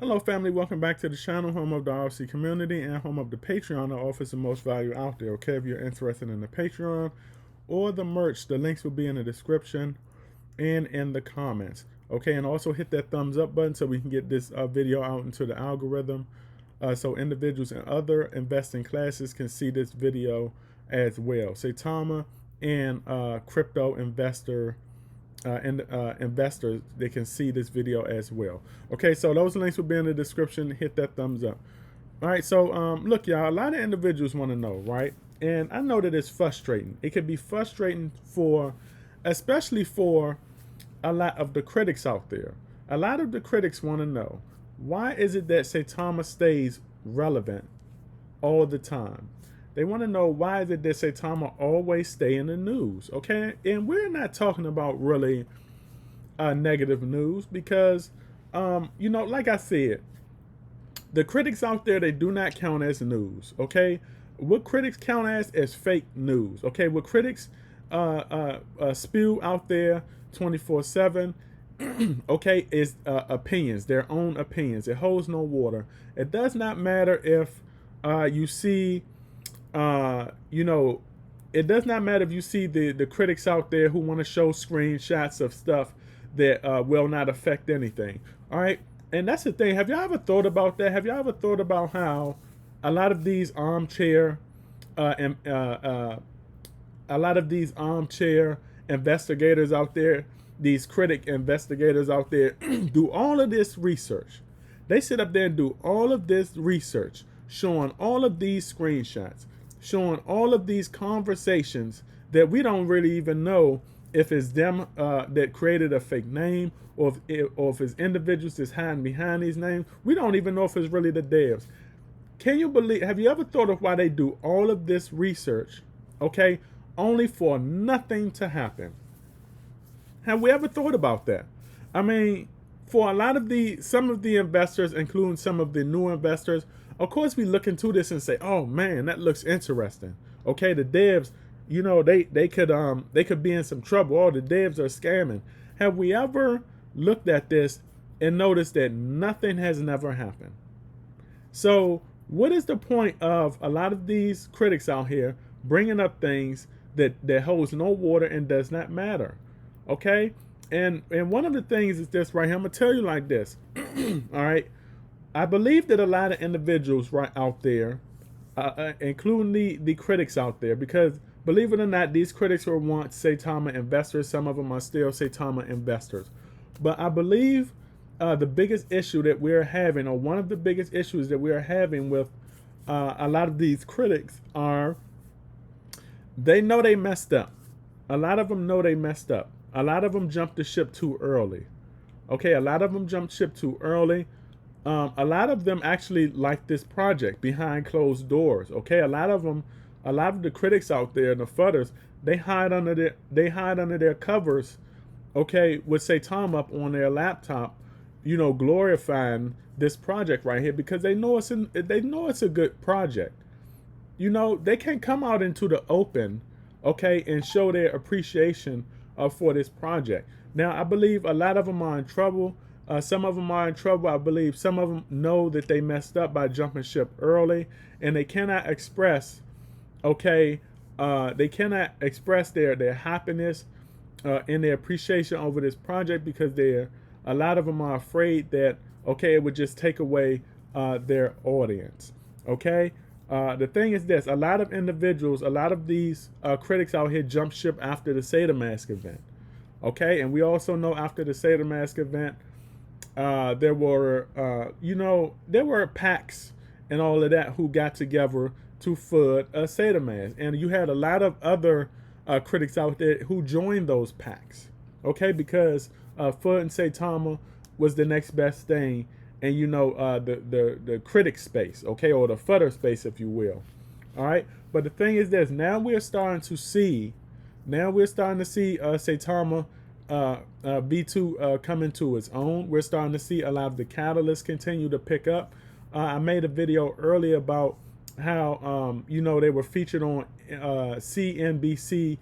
Hello family, welcome back to the channel, home of the RC community and home of the Patreon that offers the most value out there. Okay, if you're interested in the Patreon or the merch, the links will be in the description and in the comments. Okay, and also hit that thumbs up button so we can get this video out into the algorithm so individuals in other investing classes can see this video as well. Saitama and crypto investors, they can see this video as well. Okay, so those links will be in the description. Hit that thumbs up. All right, so look, y'all, a lot of individuals want to know, right? And I know that it's frustrating. It can be frustrating especially for a lot of the critics out there. A lot of the critics want to know, why is it that Saitama stays relevant all the time? They want to know, why is it that Saitama always stay in the news, okay? And we're not talking about really negative news because, like I said, the critics out there, they do not count as news, okay? What critics count as fake news, okay? What critics spew out there 24/7, okay, is opinions, their own opinions. It holds no water. It does not matter if you see it does not matter if you see the critics out there who want to show screenshots of stuff that will not affect anything. All right. And that's the thing. Have y'all ever thought about that? Have y'all ever thought about how a lot of these armchair investigators out there, these critic investigators out there, do all of this research? They sit up there and do all of this research, showing all of these screenshots, showing all of these conversations that we don't really even know if it's them that created a fake name, or if it's individuals that's hiding behind these names. We don't even know if it's really the devs. Can you believe, have you ever thought of why they do all of this research, okay, only for nothing to happen? Have we ever thought about that? I mean, for a lot of some of the investors, including some of the new investors, of course we look into this and say, oh man, that looks interesting. Okay, the devs, they could be in some trouble. Oh, the devs are scamming. Have we ever looked at this and noticed that nothing has never happened? So what is the point of a lot of these critics out here bringing up things that holds no water and does not matter? Okay, and one of the things is this right here. I'm gonna tell you like this. All right, I believe that a lot of individuals right out there, including the critics out there, because believe it or not, these critics were once Saitama investors. Some of them are still Saitama investors. But I believe the biggest issue that we're having, or one of the biggest issues that we're having with a lot of these critics, are they know they messed up. A lot of them know they messed up. A lot of them jumped the ship too early. Okay, a lot of them jumped ship too early. A lot of them actually like this project behind closed doors. Okay, a lot of the critics out there and the fudders, they hide under their covers. Okay, with Saitama up on their laptop, glorifying this project right here because they know it's a good project. They can't come out into the open, okay, and show their appreciation for this project. Now, I believe a lot of them are in trouble. Some of them are in trouble. I believe some of them know that they messed up by jumping ship early, and they cannot express, okay, they cannot express their happiness and their appreciation over this project because a lot of them are afraid that, okay, it would just take away their audience. Okay, the thing is this: a lot of individuals, a lot of these critics out here jump ship after the SAITAMASK event. Okay, and we also know after the SAITAMASK event, there were PACs and all of that who got together to FUD SAITAMASK, and you had a lot of other critics out there who joined those PACs. Okay, because FUD and Saitama was the next best thing, and the critic space, okay, or the fudder space, if you will. All right, but the thing is this: now we're starting to see Saitama B2 come into its own. We're starting to see a lot of the catalysts continue to pick up. I made a video earlier about how they were featured on CNBC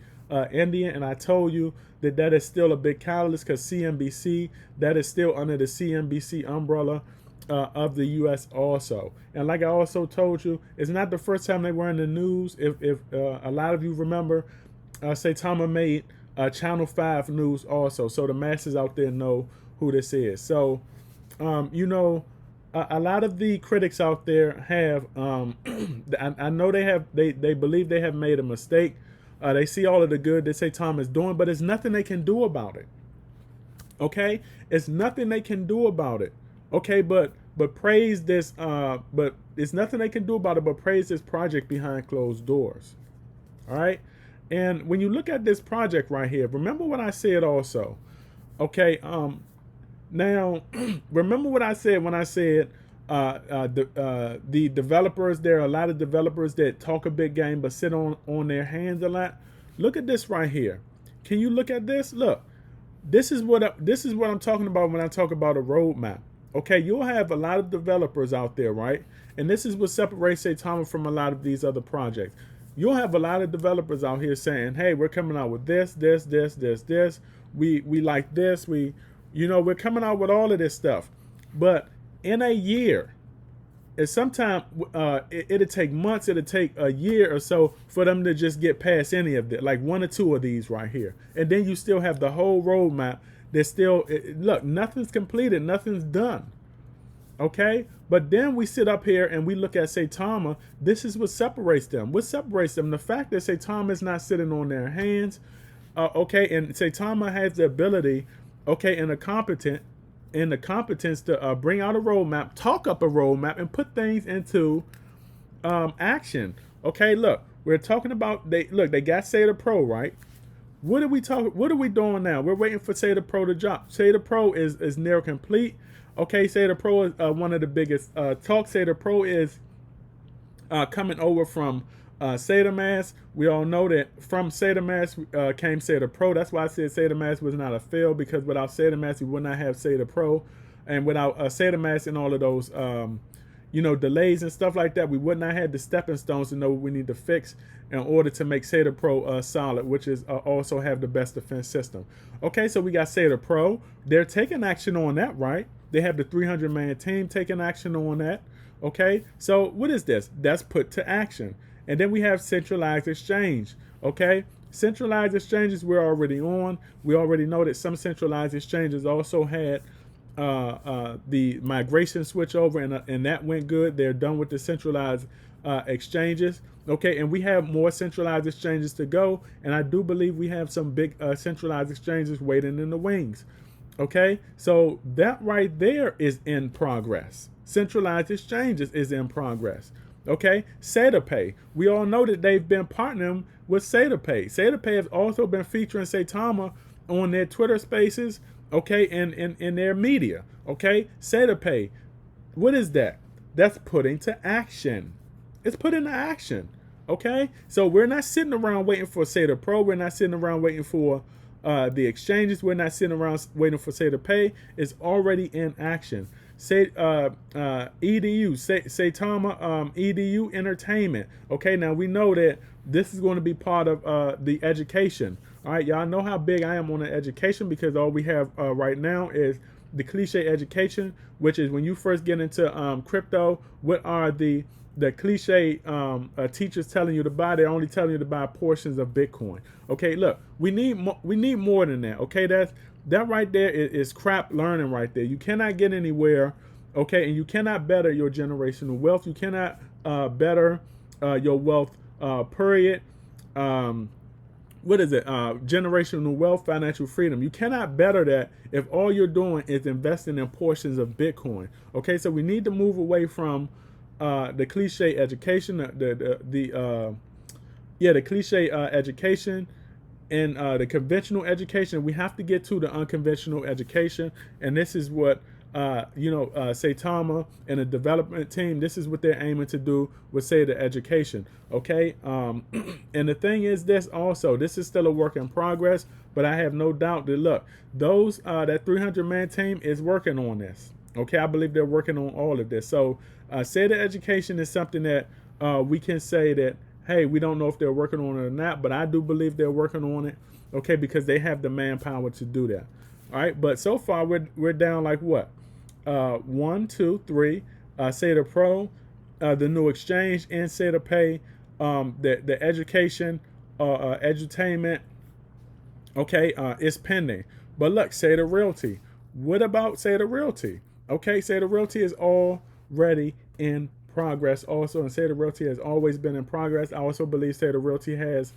India, and I told you that is still a big catalyst because CNBC, that is still under the CNBC umbrella. of the U.S. also. And like I also told you, it's not the first time they were in the news. If a lot of you remember, Saitama made Channel 5 news also, so the masses out there know who this is. So, you know, a lot of the critics out there have, I know they believe they have made a mistake. They see all of the good that Saitama is doing, but there's nothing they can do about it. Okay, it's nothing they can do about it. Okay, but praise this. But it's nothing they can do about it. But praise this project behind closed doors. All right, and when you look at this project right here, remember what I said also. Okay, now remember what I said when I said the developers. There are a lot of developers that talk a big game but sit on their hands a lot. Look at this right here. Can you look at this? Look. This is what I'm talking about when I talk about a roadmap. Okay, you'll have a lot of developers out there, right? And this is what separates Saitama from a lot of these other projects. You'll have a lot of developers out here saying, "Hey, we're coming out with this. We like this. We're coming out with all of this stuff." But in a year, and sometimes it'll take months, it'll take a year or so for them to just get past any of it, like one or two of these right here. And then you still have the whole roadmap that's still, look, nothing's completed, nothing's done. Okay? But then we sit up here and we look at Saitama. This is what separates them. What separates them? The fact that Saitama is not sitting on their hands. Okay? And Saitama has the ability, okay, and the competence to bring out a roadmap, talk up a roadmap, and put things into action. Okay, look, we're talking about they got SAITAPRO, right? What are we doing now? We're waiting for SAITAPRO to drop. SAITAPRO is near complete. Okay, SAITAPRO is one of the biggest talks. SAITAPRO is coming over from SAITAMAS. We all know that from SAITAMAS came SAITAPRO. That's why I said SAITAMAS was not a fail, because without SAITAMAS, we would not have SAITAPRO. And without SAITAMAS and all of those, delays and stuff like that, we would not have the stepping stones to know what we need to fix in order to make SAITAPRO solid, which is also have the best defense system. Okay, so we got SAITAPRO. They're taking action on that, right? They have the 300-man team taking action on that. Okay, so what is this? That's put to action. And then we have centralized exchange. Okay, centralized exchanges we're already on. We already know that some centralized exchanges also had the migration switch over, and that went good. They're done with the centralized exchanges. Okay, and we have more centralized exchanges to go. And I do believe we have some big centralized exchanges waiting in the wings. Okay, so that right there is in progress. Centralized exchanges is in progress. Okay, SAITAPay. We all know that they've been partnering with SAITAPay. SAITAPay has also been featuring Saitama on their Twitter spaces, okay, and in their media. Okay, SAITAPay. What is that? That's putting to action. It's put into action. Okay, so we're not sitting around waiting for SAITAPRO. We're not sitting around waiting for the exchanges. We're not sitting around waiting for SAITAPay. It's already in action. Saitama EDU Entertainment. Okay, now we know that this is going to be part of the education. All right, y'all know how big I am on the education, because all we have right now is the cliche education, which is when you first get into crypto, what are the cliche teachers telling you to buy? They're only telling you to buy portions of Bitcoin. Okay, look, we need more than that. Okay, that right there is crap learning right there. You cannot get anywhere, okay, and you cannot better your generational wealth. You cannot better your wealth, period. What is it? Generational wealth, financial freedom. You cannot better that if all you're doing is investing in portions of Bitcoin. Okay, so we need to move away from the cliche education, the cliche education, and the conventional education. We have to get to the unconventional education, and this is what Saitama and the development team, this is what they're aiming to do with, say, the education. Okay, and the thing is, this is still a work in progress, but I have no doubt that, look, those that 300-man team is working on this. Okay, I believe they're working on all of this. So say the education is something that we can say that, hey, we don't know if they're working on it or not, but I do believe they're working on it. Okay, because they have the manpower to do that. All right, but so far we're down like what? 1, 2, 3, SAITAPRO, the new exchange, and SAITAPay, the education, edutainment, okay, is pending. But look, SAITA Realty. What about SAITA Realty? Okay, SAITA Realty is already in progress also, and SAITA Realty has always been in progress. I also believe SAITA Realty has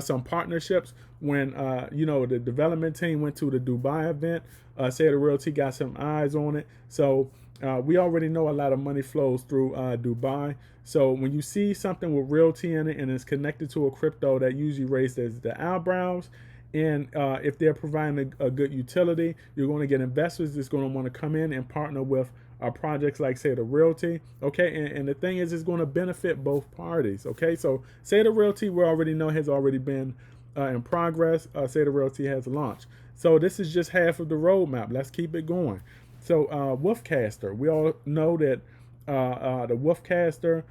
some partnerships. When the development team went to the Dubai event, SAITA Realty got some eyes on it. So we already know a lot of money flows through Dubai. So when you see something with realty in it and it's connected to a crypto, that usually raises the eyebrows. And if they're providing a good utility, you're going to get investors that's going to want to come in and partner with projects like SAITA Realty. Okay, and the thing is, it's going to benefit both parties. Okay, so SAITA Realty, we already know, has already been in progress. SAITA Realty has launched. So this is just half of the roadmap. Let's keep it going. So Wolfcaster, we all know that the Wolfcaster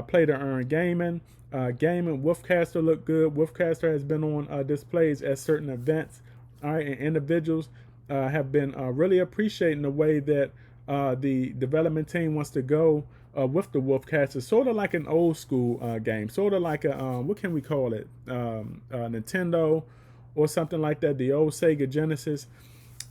play to earn gaming. Gaming, Wolfcaster look good. Wolfcaster has been on displays at certain events. All right, and individuals have been really appreciating the way that the development team wants to go with the Wolfcaster. Sort of like an old school game, sort of like a what can we call it? Nintendo or something like that. The old Sega Genesis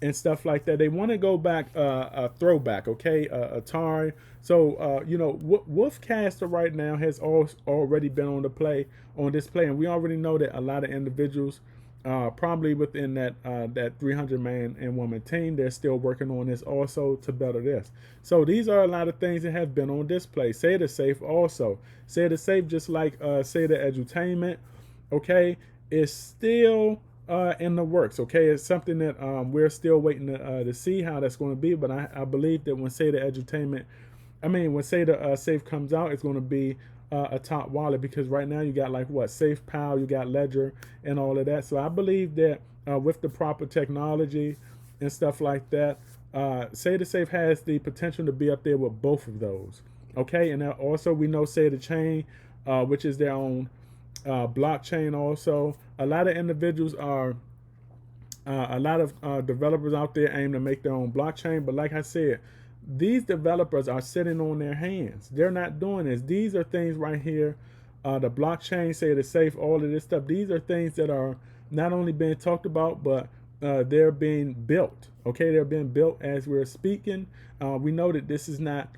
and stuff like that. They want to go back a throwback, okay, Atari. So Wolfcaster right now has already been on display, and we already know that a lot of individuals, probably within that 300 man and woman team, they're still working on this also to better this. So these are a lot of things that have been on display. SAITA Safe also. SAITA Safe, just like SAITA Edutainment, okay, is still in the works. Okay, it's something that we're still waiting to see how that's going to be. But I believe that when SAITA Edutainment, when SAITA Safe comes out, it's going to be a top wallet, because right now you got like what, Safe Pal, you got Ledger and all of that. So I believe that with the proper technology and stuff like that, SAITA Safe has the potential to be up there with both of those. Okay, and also we know SAITA Chain, which is their own blockchain also. A lot of individuals are a lot of developers out there aim to make their own blockchain, but like I said, these developers are sitting on their hands. They're not doing this. These are things right here, the blockchain, SAITA Safe, all of this stuff. These are things that are not only being talked about, but they're being built. Okay, they're being built as we're speaking. We know that this is not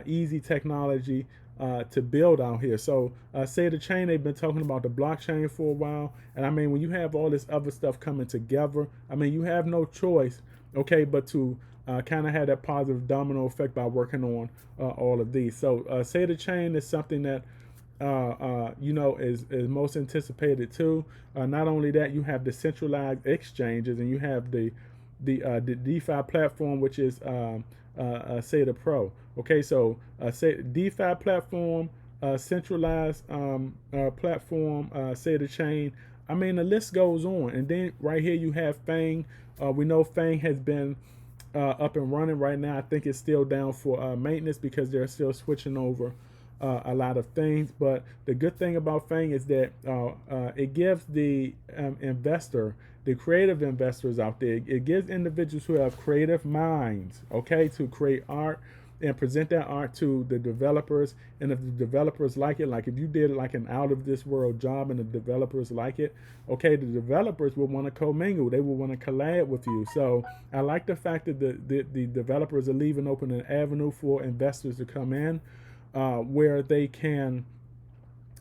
easy technology to build out here. So SAITA Chain, they've been talking about the blockchain for a while. And when you have all this other stuff coming together, you have no choice, okay, but to kind of have that positive domino effect by working on all of these. So SAITA Chain is something that is most anticipated too. Not only that, you have the centralized exchanges, and you have the DeFi platform, which is SAITAPRO. Okay, so DeFi platform, centralized platform, SAITA Chain. The list goes on. And then right here you have Fang. We know Fang has been up and running right now. I think it's still down for maintenance because they're still switching over a lot of things. But the good thing about Fang is that it gives the investor, the creative investors out there, it gives individuals who have creative minds, okay, to create art and present that art to the developers. And if the developers like it, like if you did like an out of this world job and the developers like it, okay, the developers will want to commingle. They will want to collab with you. So I like the fact that the developers are leaving open an avenue for investors to come in, where they can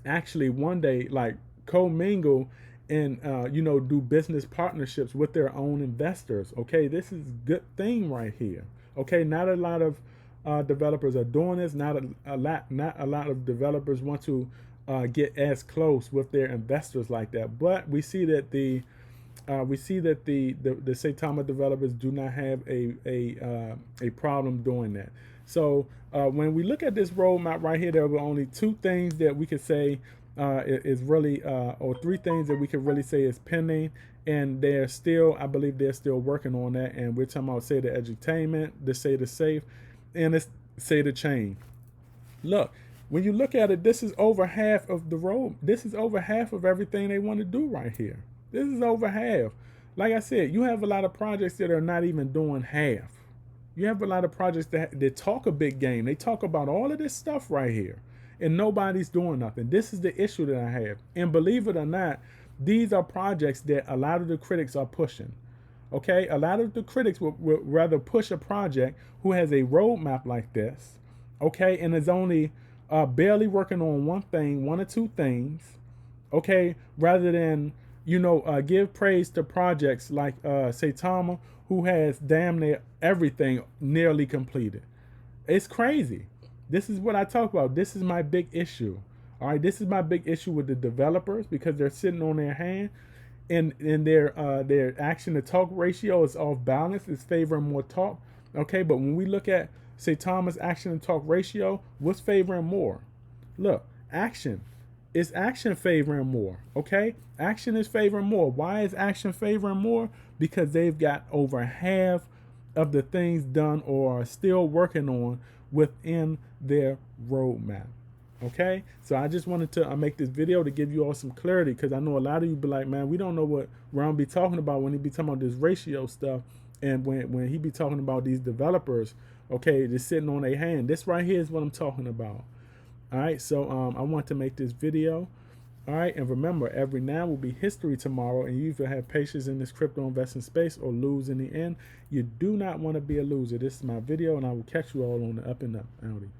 actually one day like commingle and do business partnerships with their own investors. Okay, this is a good thing right here. Okay, not a lot of developers are doing this. Not a lot of developers want to get as close with their investors like that. But we see that the Saitama developers do not have a problem doing that. So when we look at this roadmap right here, there were only two things that we could say is really, or three things that we could really say is pending, and I believe they're still working on that. And we're talking about SAITA Edutainment, the SAITA Safe, and it's SAITA Chain. Look, when you look at it, this is over half of the road. This is over half of everything they want to do right here. This is over half. Like I said, you have a lot of projects that are not even doing half. You have a lot of projects that talk a big game. They talk about all of this stuff right here, and nobody's doing nothing. This is the issue that I have. And believe it or not, these are projects that a lot of the critics are pushing. Okay, a lot of the critics would rather push a project who has a roadmap like this, okay, and is only barely working on one thing, one or two things, okay, rather than, you know, give praise to projects like Saitama, who has damn near everything nearly completed. It's crazy. This is what I talk about. This is my big issue. All right, this is my big issue with the developers, because they're sitting on their hand, and their action to talk ratio is off balance. It's favoring more talk. Okay, but when we look at Saitama's action to talk ratio, what's favoring more? Look, action. Is action favoring more? Okay, action is favoring more. Why is action favoring more? Because they've got over half of the things done or are still working on within their roadmap. Okay, so I just wanted to make this video to give you all some clarity, because I know a lot of you be like, man, we don't know what Ron be talking about when he be talking about this ratio stuff, and when he be talking about these developers, okay, just sitting on their hand. This right here is what I'm talking about. All right, so I want to make this video. All right, and remember, every now will be history tomorrow, and you either have patience in this crypto investing space or lose in the end. You do not want to be a loser. This is my video, and I will catch you all on the up and up. Howdy.